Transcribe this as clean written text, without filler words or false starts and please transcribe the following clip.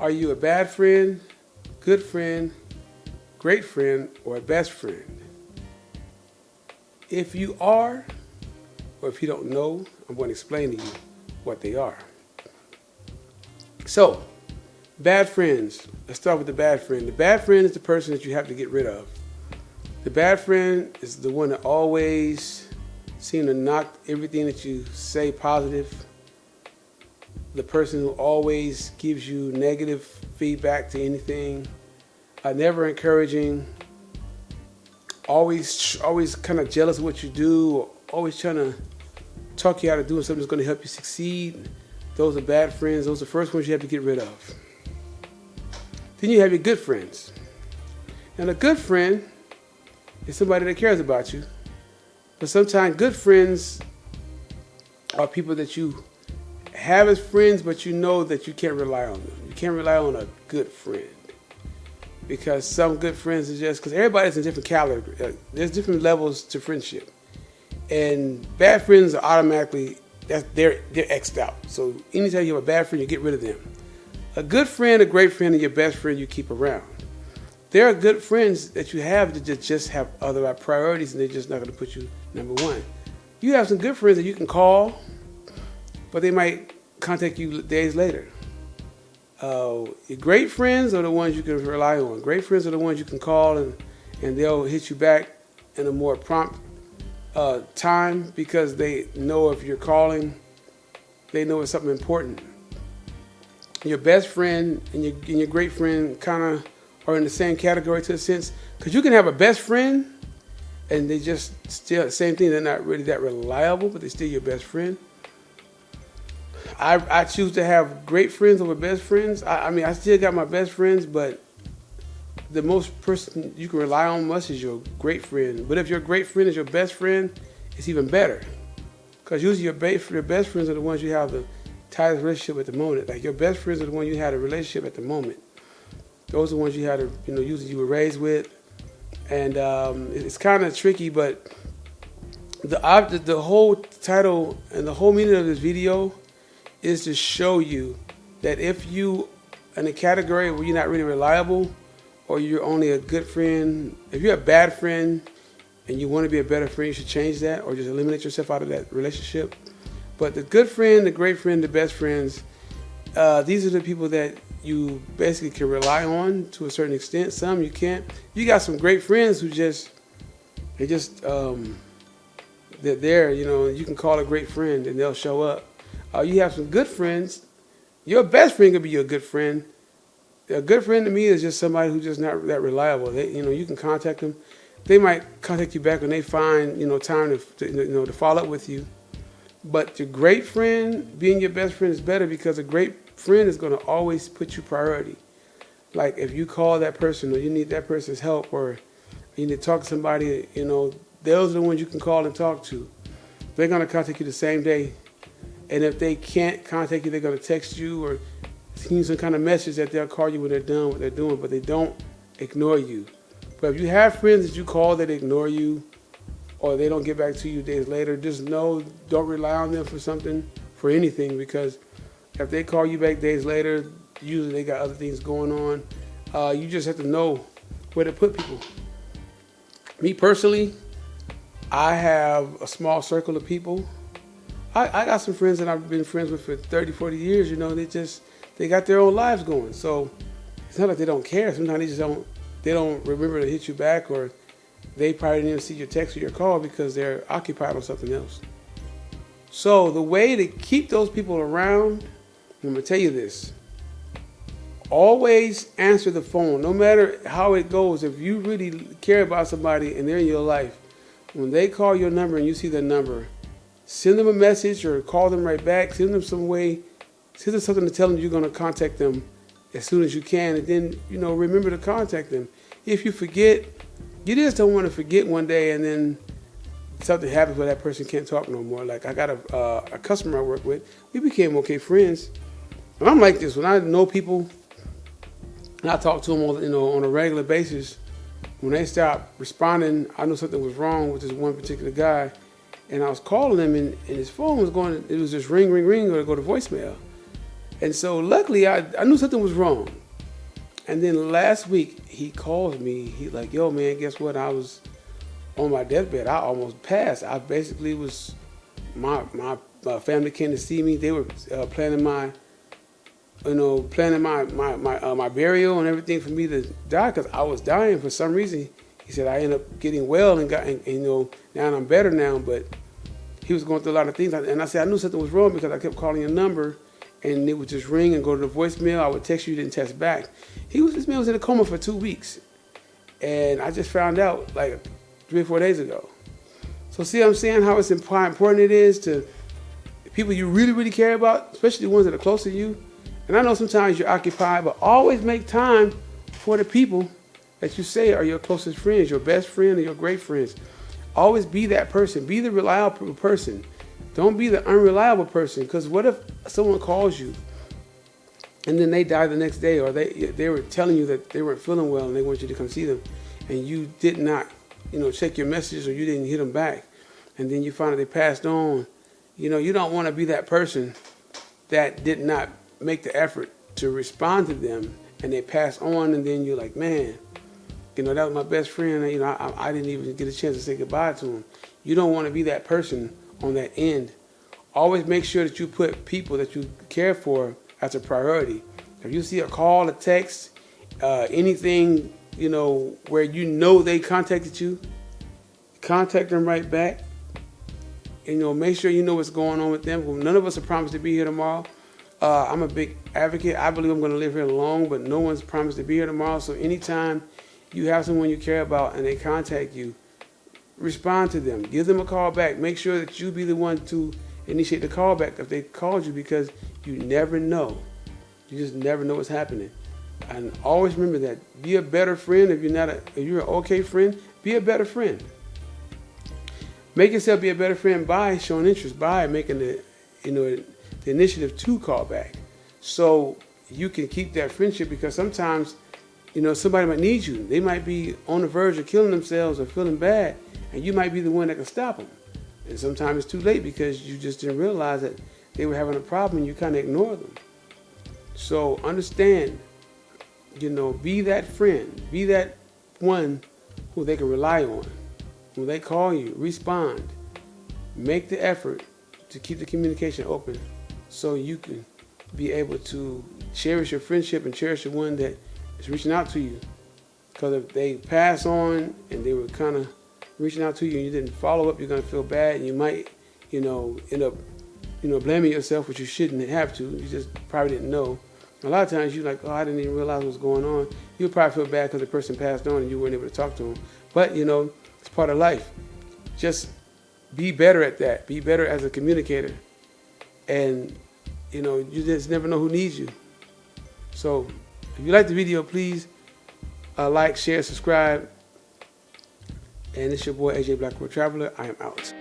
Are you a bad friend, good friend, great friend, or a best friend? If you are, or if you don't know, I'm going to explain to you what they are. So, bad friends. Let's start with the bad friend. The bad friend is the person that you have to get rid of. The bad friend is the one that always seems to knock everything that you say positive. The person who always gives you negative feedback to anything. Never encouraging. Always kind of jealous of what you do. Or always trying to talk you out of doing something that's going to help you succeed. Those are bad friends. Those are the first ones you have to get rid of. Then you have your good friends. And a good friend is somebody that cares about you. But sometimes good friends are people that you have as friends, but you know that you can't rely on them. You can't rely on a good friend. Because some good friends are just, because everybody's in different caliber. There's different levels to friendship. And bad friends are automatically, they're X'd out. So anytime you have a bad friend, you get rid of them. A good friend, a great friend, and your best friend you keep around. There are good friends that you have that just have other priorities, and they're just not going to put you number one. You have some good friends that you can call, but they might contact you days later. Your great friends are the ones you can rely on. Great friends are the ones you can call, and they'll hit you back in a more prompt time, because they know if you're calling, they know it's something important. Your best friend and your great friend kind of are in the same category to a sense, because you can have a best friend and they just still same thing. They're not really that reliable, but they're still your best friend. I choose to have great friends over best friends. I still got my best friends, but the most person you can rely on most is your great friend. But if your great friend is your best friend, it's even better, because usually your best friends are the ones you have the tightest relationship at the moment. Like your best friends are the ones you had a relationship at the moment. Those are the ones you had usually you were raised with. And it's kind of tricky, but the whole title and the whole meaning of this video is to show you that if you in a category where you're not really reliable, or you're only a good friend, if you're a bad friend and you want to be a better friend, you should change that, or just eliminate yourself out of that relationship. But the good friend, the great friend, the best friends, these are the people that you basically can rely on to a certain extent. Some you can't. You got some great friends who they're there, you can call a great friend and they'll show up. You have some good friends. Your best friend could be your good friend. A good friend to me is just somebody who's just not that reliable. You can contact them. They might contact you back when they find, time to follow up with you. But your great friend, being your best friend, is better, because a great friend is going to always put you priority. Like if you call that person, or you need that person's help, or you need to talk to somebody, those are the ones you can call and talk to. They're going to contact you the same day. And if they can't contact you, they're going to text you or send you some kind of message that they'll call you when they're done what they're doing, but they don't ignore you. But if you have friends that you call that ignore you, or they don't get back to you days later, just know, don't rely on them for anything, because if they call you back days later, usually they got other things going on. You just have to know where to put people. Me personally, I have a small circle of people. I got some friends that I've been friends with for 30, 40 years, they got their own lives going. So it's not like they don't care. Sometimes they don't remember to hit you back, or they probably didn't even see your text or your call because they're occupied on something else. So the way to keep those people around, I'm going to tell you this. Always answer the phone, no matter how it goes. If you really care about somebody and they're in your life, when they call your number and you see their number, send them a message or call them right back. Send them something to tell them you're going to contact them as soon as you can. And then, remember to contact them. If you forget, you just don't want to forget one day and then something happens where that person can't talk no more. Like I got a customer I work with. We became okay friends. And I'm like this. When I know people and I talk to them on a regular basis, when they stop responding, I knew something was wrong with this one particular guy. And I was calling him, and his phone was going, it was just ring, ring, ring, or go to voicemail. And so luckily I knew something was wrong. And then last week he calls me. He like, yo man, guess what? I was on my deathbed. I almost passed. I basically was, my family came to see me. They were planning my my burial and everything for me to die because I was dying for some reason. He said I ended up getting well and now I'm better now, but he was going through a lot of things. And I said I knew something was wrong because I kept calling your number and it would just ring and go to the voicemail. I would text you, didn't text back. This man was in a coma for 2 weeks. And I just found out like 3 or 4 days ago. So see what I'm saying, how important it is to people you really, really care about, especially the ones that are close to you. And I know sometimes you're occupied, but always make time for the people that you say are your closest friends, your best friend or your great friends. Always be that person. Be the reliable person. Don't be the unreliable person, because what if someone calls you and then they die the next day, or they were telling you that they weren't feeling well and they want you to come see them, and you did not, check your messages, or you didn't hit them back, and then you find out they passed on. You don't want to be that person that did not make the effort to respond to them, and they pass on, and then you're like, man, that was my best friend. I didn't even get a chance to say goodbye to him. You don't want to be that person on that end. Always make sure that you put people that you care for as a priority. If you see a call, a text, anything, where they contacted you, contact them right back. And make sure you know what's going on with them. None of us are promised to be here tomorrow. I'm a big advocate. I believe I'm going to live here long, but no one's promised to be here tomorrow. So anytime you have someone you care about and they contact you, respond to them. Give them a call back. Make sure that you be the one to initiate the call back if they called you, because you never know. You just never know what's happening. And always remember that. Be a better friend. If you're an okay friend, be a better friend. Make yourself be a better friend by showing interest, by making the initiative to call back, so you can keep that friendship. Because sometimes, somebody might need you. They might be on the verge of killing themselves or feeling bad, and you might be the one that can stop them. And sometimes it's too late because you just didn't realize that they were having a problem and you kind of ignored them. So understand, be that friend. Be that one who they can rely on. When they call you, respond. Make the effort to keep the communication open so you can be able to cherish your friendship and cherish the one that is reaching out to you. Because if they pass on and they were kind of reaching out to you and you didn't follow up, you're going to feel bad, and you might, end up, blaming yourself, which you shouldn't have to. You just probably didn't know. A lot of times you're like, oh, I didn't even realize what was going on. You'll probably feel bad because the person passed on and you weren't able to talk to them. But, it's part of life. Just be better at that. Be better as a communicator. And, you just never know who needs you. So if you like the video, please like, share, subscribe. And it's your boy, AJ Black World Traveler. I am out.